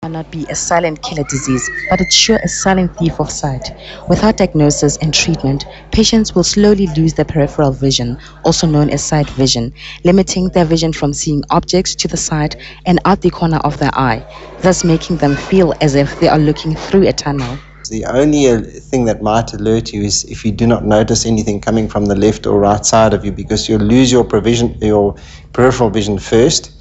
Not be a silent killer disease, but it's sure a silent thief of sight. Without diagnosis and treatment, patients will slowly lose their peripheral vision, also known as sight vision, limiting their vision from seeing objects to the side and out the corner of their eye, thus making them feel as if they are looking through a tunnel. The only thing that might alert you is if you do not notice anything coming from the left or right side of you, because you'll lose your peripheral vision first,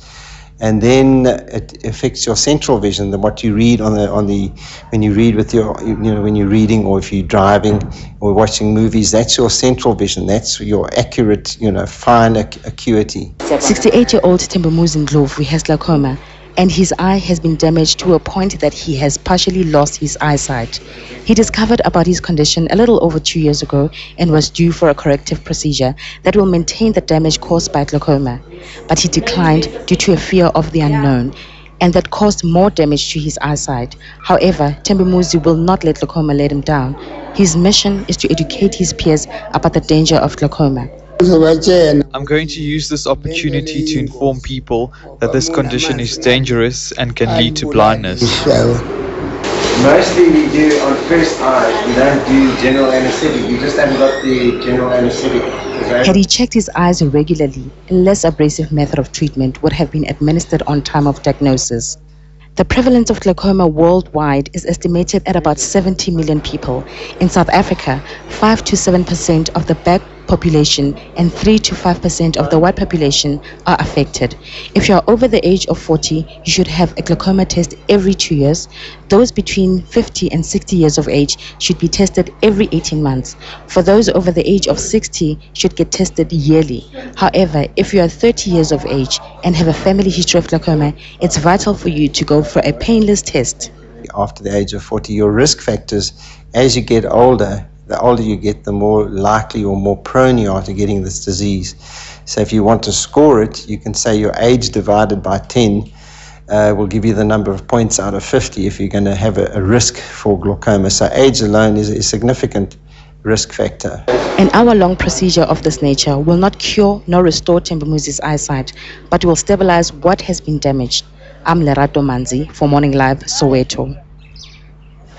and then it affects your central vision. What you read when you read with your, when you're reading, or if you're driving or watching movies, that's your central vision. That's your accurate, fine acuity. 68-year-old Thembimuzi Ndlovu has glaucoma, and his eye has been damaged to a point that he has partially lost his eyesight. He discovered about his condition a little over 2 years ago and was due for a corrective procedure that will maintain the damage caused by glaucoma. But he declined due to a fear of the unknown, and that caused more damage to his eyesight. However, Thembimuzi will not let glaucoma let him down. His mission is to educate his peers about the danger of glaucoma. I'm going to use this opportunity to inform people that this condition is dangerous and can lead to blindness. Mostly we do on first eye, we don't do general anesthetic, we just haven't got the general anesthetic. Had he checked his eyes regularly, a less abrasive method of treatment would have been administered on time of diagnosis. The prevalence of glaucoma worldwide is estimated at about 70 million people. In South Africa, 5 to 7% of the black population and 3 to 5% of the white population are affected. If you are over the age of 40, you should have a glaucoma test every 2 years. Those between 50 and 60 years of age should be tested every 18 months. For those over the age of 60, should get tested yearly. However, if you are 30 years of age and have a family history of glaucoma, it's vital for you to go for a painless test. After the age of 40, your risk factors, as you get older, the older you get, the more likely or more prone you are to getting this disease. So if you want to score it, you can say your age divided by 10 will give you the number of points out of 50 if you're going to have a risk for glaucoma. So age alone is a significant risk factor. An hour-long procedure of this nature will not cure nor restore Thembimuzi's eyesight, but will stabilize what has been damaged. I'm Lerato Manzi for Morning Live, Soweto.